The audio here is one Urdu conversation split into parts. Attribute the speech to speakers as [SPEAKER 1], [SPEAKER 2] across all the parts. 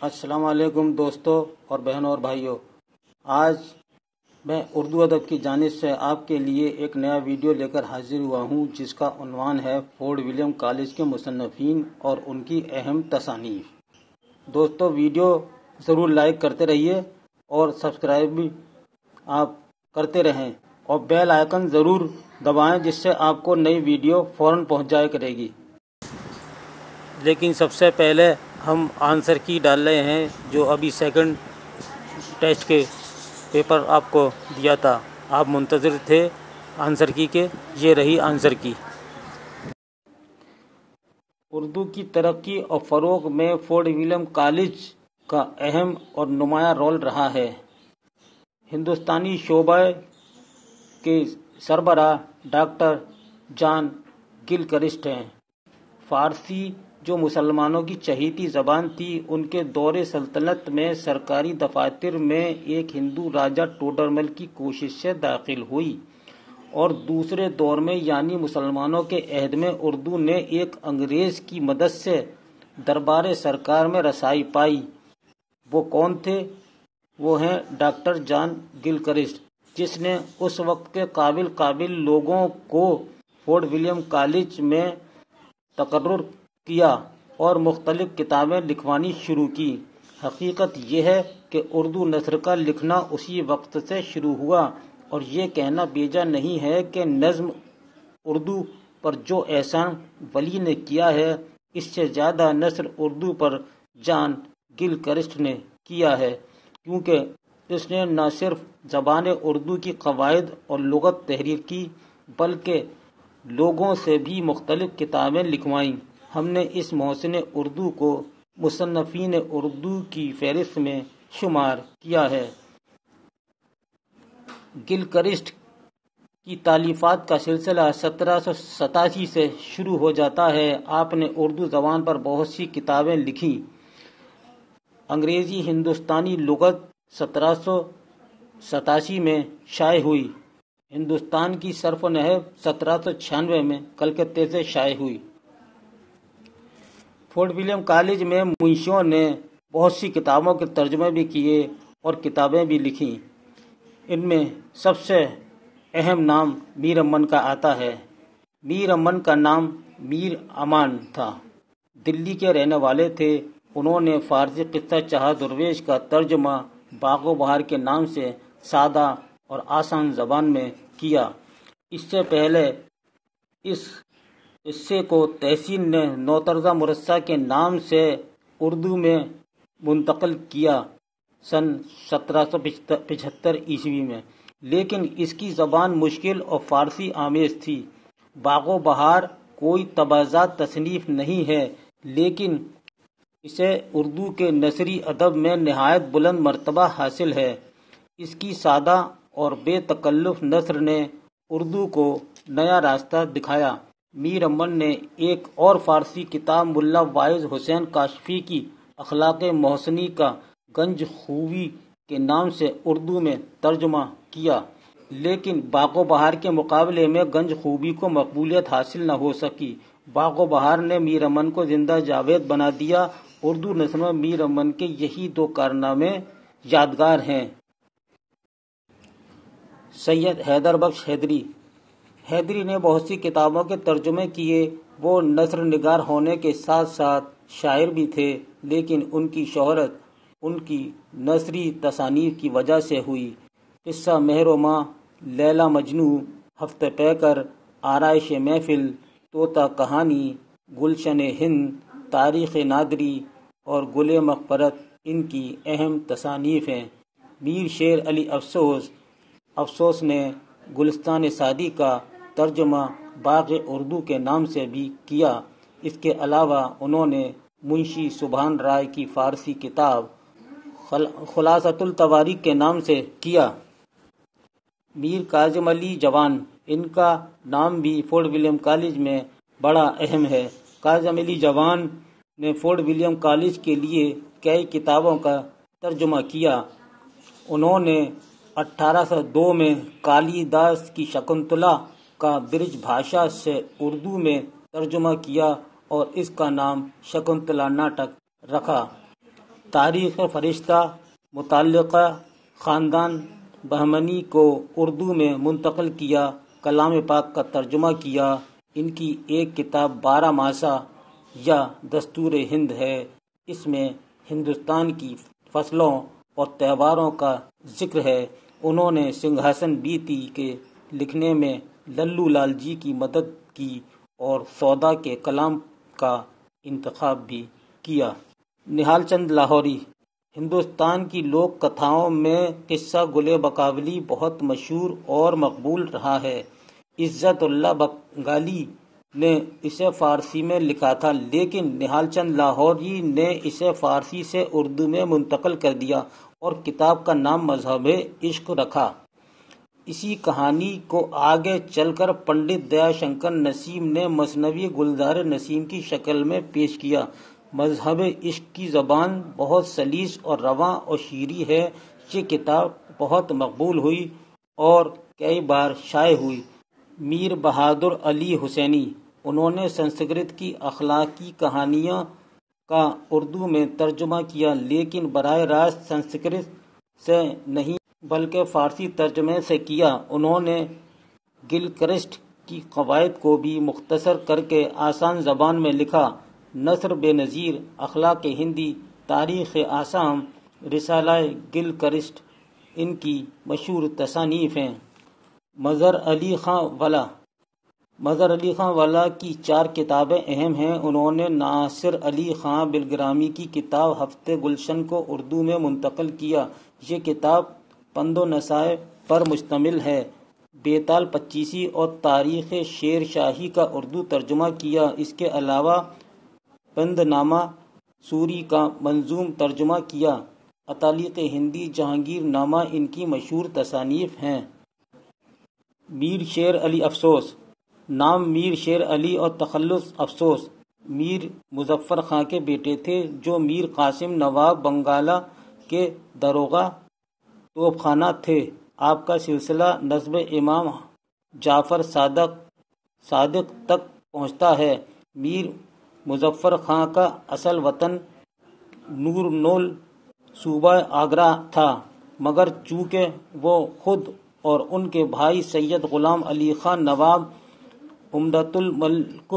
[SPEAKER 1] السلام علیکم دوستوں اور بہنوں اور بھائیوں، آج میں اردو ادب کی جانب سے آپ کے لیے ایک نیا ویڈیو لے کر حاضر ہوا ہوں، جس کا عنوان ہے فورڈ ولیم کالج کے مصنفین اور ان کی اہم تصانیف۔ دوستوں، ویڈیو ضرور لائک کرتے رہیے اور سبسکرائب بھی آپ کرتے رہیں اور بیل آئیکن ضرور دبائیں، جس سے آپ کو نئی ویڈیو فوراً پہنچ جایا کرے گی۔ لیکن سب سے پہلے ہم آنسر کی ڈال رہے ہیں، جو ابھی سیکنڈ ٹیسٹ کے پیپر آپ کو دیا تھا، آپ منتظر تھے آنسر کی کے، یہ رہی آنسر کی۔ اردو کی ترقی اور فروغ میں فورڈ ولیم کالج کا اہم اور نمایاں رول رہا ہے۔ ہندوستانی شعبہ کے سربراہ ڈاکٹر جان گلکرسٹ ہیں۔ فارسی، جو مسلمانوں کی چہیتی زبان تھی، ان کے دور سلطنت میں سرکاری دفاتر میں ایک ہندو راجا ٹوڈرمل کی کوشش سے داخل ہوئی، اور دوسرے دور میں یعنی مسلمانوں کے عہد میں اردو نے ایک انگریز کی مدد سے دربار سرکار میں رسائی پائی۔ وہ کون تھے؟ وہ ہیں ڈاکٹر جان گلکرسٹ، جس نے اس وقت کے قابل لوگوں کو فورڈ ولیم کالج میں تقرر کیا اور مختلف کتابیں لکھوانی شروع کی۔ حقیقت یہ ہے کہ اردو نثر کا لکھنا اسی وقت سے شروع ہوا، اور یہ کہنا بیجا نہیں ہے کہ نظم اردو پر جو احسان ولی نے کیا ہے، اس سے زیادہ نثر اردو پر جان گلکرسٹ نے کیا ہے، کیونکہ اس نے نہ صرف زبان اردو کی قواعد اور لغت تحریر کی، بلکہ لوگوں سے بھی مختلف کتابیں لکھوائیں۔ ہم نے اس محسن اردو کو مصنفین اردو کی فہرست میں شمار کیا ہے۔ گلکرسٹ کی تالیفات کا سلسلہ 1787 سے شروع ہو جاتا ہے۔ آپ نے اردو زبان پر بہت سی کتابیں لکھیں۔ انگریزی ہندوستانی لغت 1787 میں شائع ہوئی۔ ہندوستان کی صرف و نحو 1796 میں کلکتہ سے شائع ہوئی۔ فورڈ ولیم کالج میں منشیوں نے بہت سی کتابوں کے ترجمے بھی کیے اور کتابیں بھی لکھیں۔ ان میں سب سے اہم نام میر امن کا آتا ہے۔ میر امن کا نام میر امان تھا، دلی کے رہنے والے تھے۔ انہوں نے فارسی قصہ چہار درویش کا ترجمہ باغ و بہار کے نام سے سادہ اور آسان زبان میں کیا۔ اس سے پہلے اس قصے کو تحسین نے نوطرزہ مرصع کے نام سے اردو میں منتقل کیا سن 1775 عیسوی میں، لیکن اس کی زبان مشکل اور فارسی آمیز تھی۔ باغ و بہار کوئی تبازات تصنیف نہیں ہے، لیکن اسے اردو کے نثری ادب میں نہایت بلند مرتبہ حاصل ہے۔ اس کی سادہ اور بے تکلف نثر نے اردو کو نیا راستہ دکھایا۔ میر امن نے ایک اور فارسی کتاب ملا واعظ حسین کاشفی کی اخلاق محسنی کا گنج خوبی کے نام سے اردو میں ترجمہ کیا، لیکن باغ و بہار کے مقابلے میں گنج خوبی کو مقبولیت حاصل نہ ہو سکی۔ باغ و بہار نے میر امن کو زندہ جاوید بنا دیا۔ اردو نثر میں میر امن کے یہی دو کارنامے یادگار ہیں۔ سید حیدر بخش حیدری نے بہت سی کتابوں کے ترجمے کیے۔ وہ نثر نگار ہونے کے ساتھ ساتھ شاعر بھی تھے، لیکن ان کی شہرت ان کی نثری تصانیف کی وجہ سے ہوئی۔ قصہ مہر و ماہ، لیلا مجنو، ہفت پیکر، آرائش محفل، طوطا کہانی، گلشن ہند، تاریخ نادری اور گل مغفرت ان کی اہم تصانیف ہیں۔ میر شیر علی افسوس نے گلستان سعدی کا ترجمہ باغ اردو کے نام سے بھی کیا۔ اس کے علاوہ انہوں نے منشی سبحان رائے کی فارسی کتاب خلاصۃ التواریخ کے نام سے کیا۔ میر کاظم علی جوان، ان کا نام بھی فورڈ ولیم کالج میں بڑا اہم ہے۔ کاظم علی جوان نے فورڈ ولیم کالج کے لیے کئی کتابوں کا ترجمہ کیا۔ انہوں نے 1802 میں کالی داس کی شکنتلا کا برج بھاشا سے اردو میں ترجمہ کیا اور اس کا نام شکنتلا ناٹک رکھا۔ تاریخ فرشتہ متعلقہ خاندان بہمنی کو اردو میں منتقل کیا، کلام پاک کا ترجمہ کیا۔ ان کی ایک کتاب 12 ماسہ یا دستور ہند ہے۔ اس میں ہندوستان کی فصلوں اور تہواروں کا ذکر ہے۔ انہوں نے سنگھاسن بیتی کے لکھنے میں للو لال جی کی مدد کی اور سودا کے کلام کا انتخاب بھی کیا۔ نہال چند لاہوری۔ ہندوستان کی لوک کتھاؤں میں قصہ گل بقاولی بہت مشہور اور مقبول رہا ہے۔ عزت اللہ بنگالی نے اسے فارسی میں لکھا تھا، لیکن نہال چند لاہوری نے اسے فارسی سے اردو میں منتقل کر دیا اور کتاب کا نام مذہب عشق رکھا۔ اسی کہانی کو آگے چل کر پنڈت دیا شنکر نسیم نے مثنوی گلزار نسیم کی شکل میں پیش کیا۔ مذہب عشق کی زبان بہت سلیس اور رواں اور شیریں ہے۔ یہ کتاب بہت مقبول ہوئی اور کئی بار شائع ہوئی۔ میر بہادر علی حسینی، انہوں نے سنسکرت کی اخلاقی کہانیاں کا اردو میں ترجمہ کیا، لیکن براہ راست سنسکرت سے نہیں بلکہ فارسی ترجمے سے کیا۔ انہوں نے گلکرسٹ کی قواعد کو بھی مختصر کر کے آسان زبان میں لکھا۔ نثر بے نظیر، اخلاق ہندی، تاریخ آسام، رسالہ گلکرسٹ ان کی مشہور تصانیف ہیں۔ مظہر علی خاں والا کی 4 کتابیں اہم ہیں۔ انہوں نے ناصر علی خاں بلگرامی کی کتاب ہفتے گلشن کو اردو میں منتقل کیا۔ یہ کتاب پند و نصائح پر مشتمل ہے۔ بیتال پچیسی اور تاریخ شیر شاہی کا اردو ترجمہ کیا۔ اس کے علاوہ پند نامہ سوری کا منظوم ترجمہ کیا۔ اتالیق ہندی، جہانگیر نامہ ان کی مشہور تصانیف ہیں۔ میر شیر علی افسوس۔ نام میر شیر علی اور تخلص افسوس میر مظفر خاں کے بیٹے تھے، جو میر قاسم نواب بنگالہ کے داروغہ توپ خانہ تھے۔ آپ کا سلسلہ نسب امام جعفر صادق تک پہنچتا ہے۔ میر مظفر خاں کا اصل وطن نورنول صوبہ آگرہ تھا، مگر چونکہ وہ خود اور ان کے بھائی سید غلام علی خاں نواب عمدۃ الملک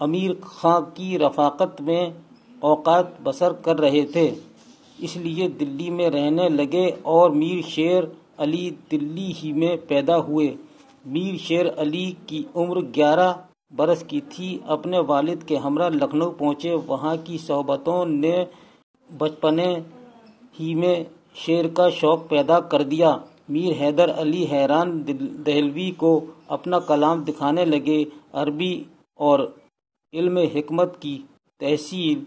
[SPEAKER 1] امیر خاں کی رفاقت میں اوقات بسر کر رہے تھے، اس لیے دلی میں رہنے لگے اور میر شیر علی دلی ہی میں پیدا ہوئے۔ میر شیر علی کی عمر 11 برس کی تھی۔ اپنے والد کے ہمراہ لکھنؤ پہنچے۔ وہاں کی صحبتوں نے بچپنے ہی میں شعر کا شوق پیدا کر دیا۔ میر حیدر علی حیران دہلوی کو اپنا کلام دکھانے لگے۔ عربی اور علم حکمت کی تحصیل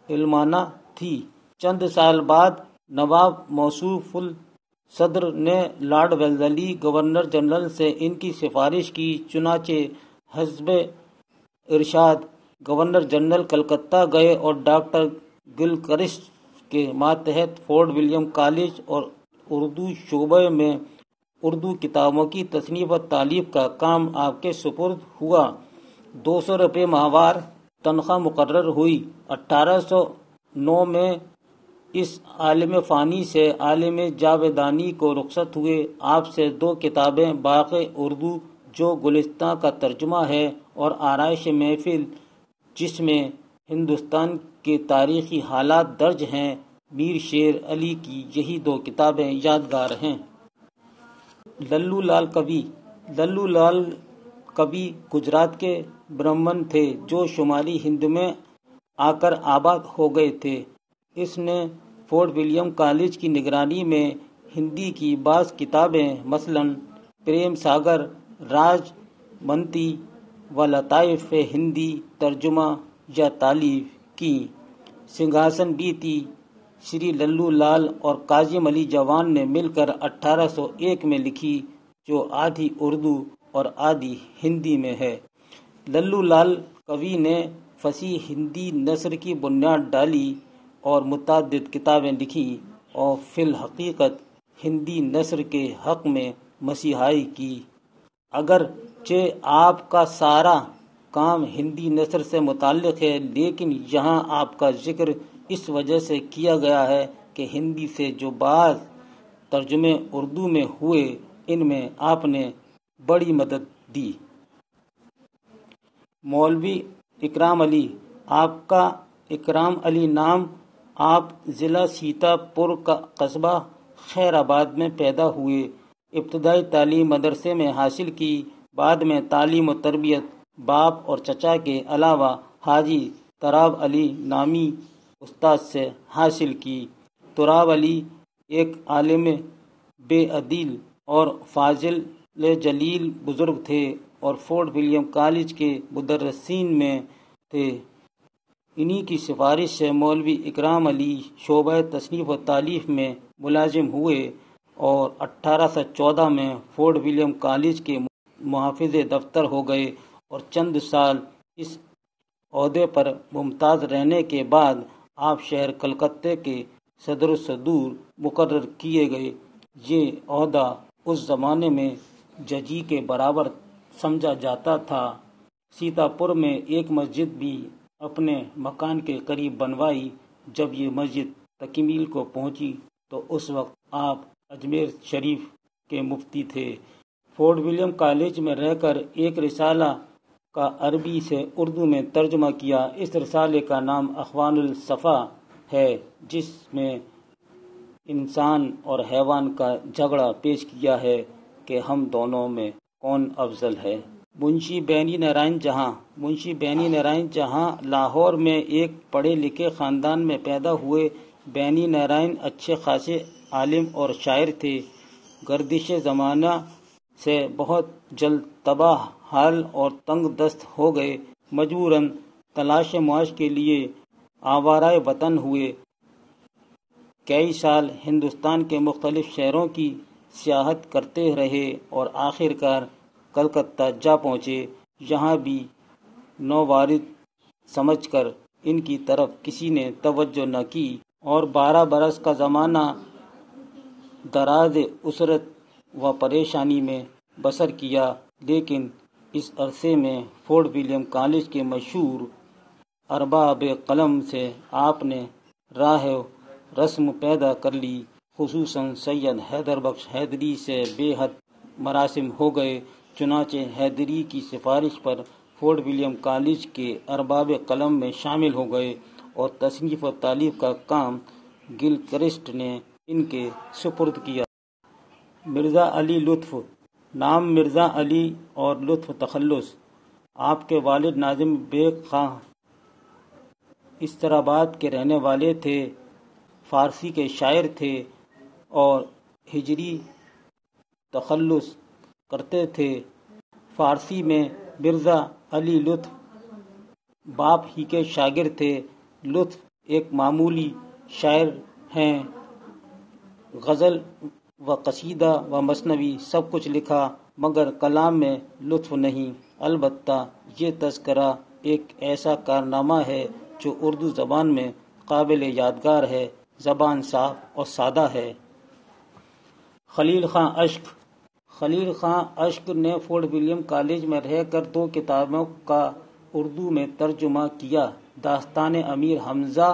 [SPEAKER 1] علمانہ تھی۔ چند سال بعد نواب موصوف الصدر نے لارڈ ویلزلی گورنر جنرل سے ان کی سفارش کی، چنانچہ حسب ارشاد گورنر جنرل کلکتہ گئے اور ڈاکٹر گلکرسٹ کے ماتحت فورٹ ولیم کالج اور اردو شعبہ میں اردو کتابوں کی تصنیف و تالیف کا کام آپ کے سپرد ہوا۔ 200 روپے ماہوار تنخواہ مقرر ہوئی۔ 1809 میں اس عالم فانی سے عالم جاویدانی کو رخصت ہوئے۔ آپ سے 2 کتابیں باغ اردو جو گلستاں کا ترجمہ ہے اور آرائش محفل جس میں ہندوستان کے تاریخی حالات درج ہیں، میر شیر علی کی یہی 2 کتابیں یادگار ہیں۔ للو لال کبھی گجرات کے برہمن تھے جو شمالی ہند میں آ کر آباد ہو گئے تھے۔ اس نے فورٹ ولیم کالج کی نگرانی میں ہندی کی بعض کتابیں مثلاً پریم ساگر، راج منتی و لطائف ہندی ترجمہ یا تالیف کی۔ سنگھاسن بیتی شری للو لال اور کاظم علی جوان نے مل کر 1801 میں لکھی، جو آدھی اردو اور آدھی ہندی میں ہے۔ للو لال کوی نے فصیح ہندی نثر کی بنیاد ڈالی اور متعدد کتابیں لکھی اور فی الحقیقت ہندی نثر کے حق میں مسیحائی کی۔ اگرچہ آپ کا سارا کام ہندی نثر سے متعلق ہے، لیکن یہاں آپ کا ذکر اس وجہ سے کیا گیا ہے کہ ہندی سے جو بعض ترجمے اردو میں ہوئے ان میں آپ نے بڑی مدد دی۔ مولوی اکرام علی، آپ کا اکرام علی نام، آپ ضلع سیتا پور کا قصبہ خیر آباد میں پیدا ہوئے۔ ابتدائی تعلیم مدرسے میں حاصل کی، بعد میں تعلیم و تربیت باپ اور چچا کے علاوہ حاجی تراب علی نامی استاد سے حاصل کی۔ تراب علی ایک عالم بے عدل اور فاضل جلیل بزرگ تھے اور فورٹ ولیم کالج کے مدرسین میں تھے۔ انہی کی سفارش سے مولوی اکرام علی شعبہ تصنیف و تالیف میں ملازم ہوئے اور 1814 میں فورٹ ولیم کالج کے محافظ دفتر ہو گئے اور چند سال اس عہدے پر ممتاز رہنے کے بعد آپ شہر کلکتہ کے صدر الصدور مقرر کیے گئے۔ یہ عہدہ اس زمانے میں ججی کے برابر سمجھا جاتا تھا۔ سیتا پور میں ایک مسجد بھی اپنے مکان کے قریب بنوائی۔ جب یہ مسجد تکمیل کو پہنچی تو اس وقت آپ اجمیر شریف کے مفتی تھے۔ فورٹ ولیم کالج میں رہ کر ایک رسالہ کا عربی سے اردو میں ترجمہ کیا۔ اس رسالے کا نام اخوان الصفا ہے، جس میں انسان اور حیوان کا جھگڑا پیش کیا ہے کہ ہم دونوں میں کون افضل ہے۔ منشی بینی نارائن جہاں، منشی بینی نارائن جہاں لاہور میں ایک پڑھے لکھے خاندان میں پیدا ہوئے۔ بینی نارائن اچھے خاصے عالم اور شاعر تھے۔ گردش زمانہ سے بہت جلد تباہ حال اور تنگ دست ہو گئے۔ مجبوراً تلاش معاش کے لیے آوارہ وطن ہوئے۔ کئی سال ہندوستان کے مختلف شہروں کی سیاحت کرتے رہے اور آخر کار کلکتہ جا پہنچے۔ یہاں بھی نووارد سمجھ کر ان کی طرف کسی نے توجہ نہ کی اور 12 برس کا زمانہ دراز اسرت و پریشانی میں بسر کیا، لیکن اس عرصے میں فورٹ ولیم کالج کے مشہور ارباب قلم سے آپ نے راہ رسم پیدا کر لی۔ خصوصاً سید حیدر بخش حیدری سے بے حد مراسم ہو گئے۔ چنانچہ حیدری کی سفارش پر فورٹ ولیم کالج کے ارباب قلم میں شامل ہو گئے اور تصنیف و تالیف کا کام گلکرسٹ نے ان کے سپرد کیا۔ مرزا علی لطف، نام مرزا علی اور لطف تخلص، آپ کے والد ناظم بیگ خاں استراباد کے رہنے والے تھے، فارسی کے شاعر تھے اور ہجری تخلص کرتے تھے۔ فارسی میں مرزا علی لطف باپ ہی کے شاگرد تھے۔ لطف ایک معمولی شاعر ہیں۔ غزل و قصیدہ و مثنوی سب کچھ لکھا، مگر کلام میں لطف نہیں۔ البتہ یہ تذکرہ ایک ایسا کارنامہ ہے جو اردو زبان میں قابل یادگار ہے۔ زبان صاف اور سادہ ہے۔ خلیل خاں اشک، خلیل خاں اشک نے فورٹ ولیم کالج میں رہ کر 2 کتابوں کا اردو میں ترجمہ کیا۔ داستان امیر حمزہ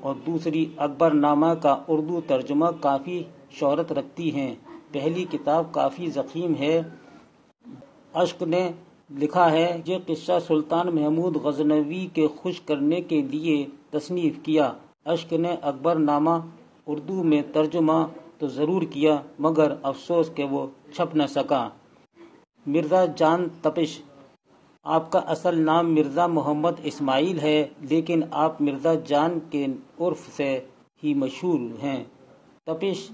[SPEAKER 1] اور دوسری اکبر نامہ کا اردو ترجمہ کافی شہرت رکھتی ہیں۔ پہلی کتاب کافی ضخیم ہے۔ اشک نے لکھا ہے، یہ قصہ سلطان محمود غزنوی کے خوش کرنے کے لیے تصنیف کیا۔ اشک نے اکبر نامہ اردو میں ترجمہ تو ضرور کیا، مگر افسوس کہ وہ چھپ نہ سکا۔ مرزا جان تپش، آپ کا اصل نام مرزا محمد اسماعیل ہے، لیکن آپ مرزا جان کے عرف سے ہی مشہور ہیں۔ تپش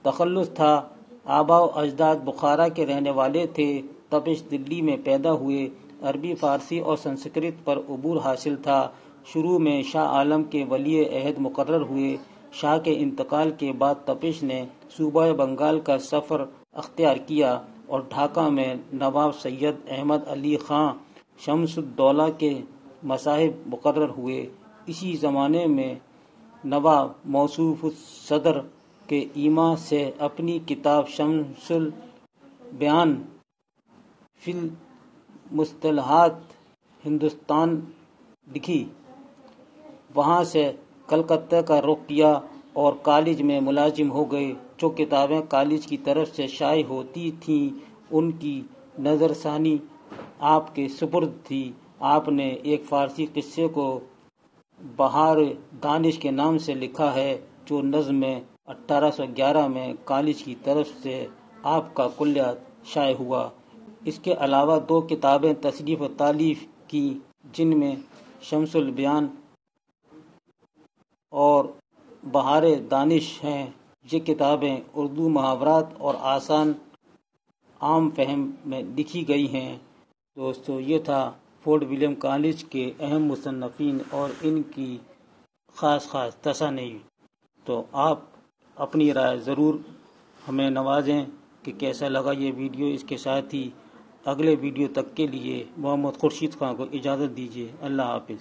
[SPEAKER 1] تخلص تھا۔ آباء و اجداد بخارا کے رہنے والے تھے۔ تپش دلی میں پیدا ہوئے۔ عربی، فارسی اور سنسکرت پر عبور حاصل تھا۔ شروع میں شاہ عالم کے ولی عہد مقرر ہوئے۔ شاہ کے انتقال کے بعد تپش نے صوبہ بنگال کا سفر اختیار کیا اور ڈھاکہ میں نواب سید احمد علی خاں شمس الدولہ کے مصاحب مقرر ہوئے۔ اسی زمانے میں نواب موصوف الصدر کے ایما سے اپنی کتاب شمس البیان فی المصطلحات ہندوستان لکھی۔ وہاں سے کلکتہ کا رخ کیا اور کالج میں ملازم ہو گئے۔ جو کتابیں کالج کی طرف سے شائع ہوتی تھیں ان کی نظر ثانی آپ کے سپرد تھی۔ آپ نے ایک فارسی قصے کو بہار دانش کے نام سے لکھا ہے جو نظم 1811 میں کالج کی طرف سے آپ کا کلیہ شائع ہوا۔ اس کے علاوہ 2 کتابیں تصنیف و تالیف کی جن میں شمس البیان اور بہار دانش ہیں۔ یہ کتابیں اردو محاورات اور آسان عام فہم میں لکھی گئی ہیں۔ دوستو یہ تھا فورٹ ولیم کالج کے اہم مصنفین اور ان کی خاص تصانیف۔ تو آپ اپنی رائے ضرور ہمیں نوازیں کہ کیسا لگا یہ ویڈیو۔ اس کے ساتھ ہی اگلے ویڈیو تک کے لیے محمد خورشید خان کو اجازت دیجیے۔ اللہ حافظ۔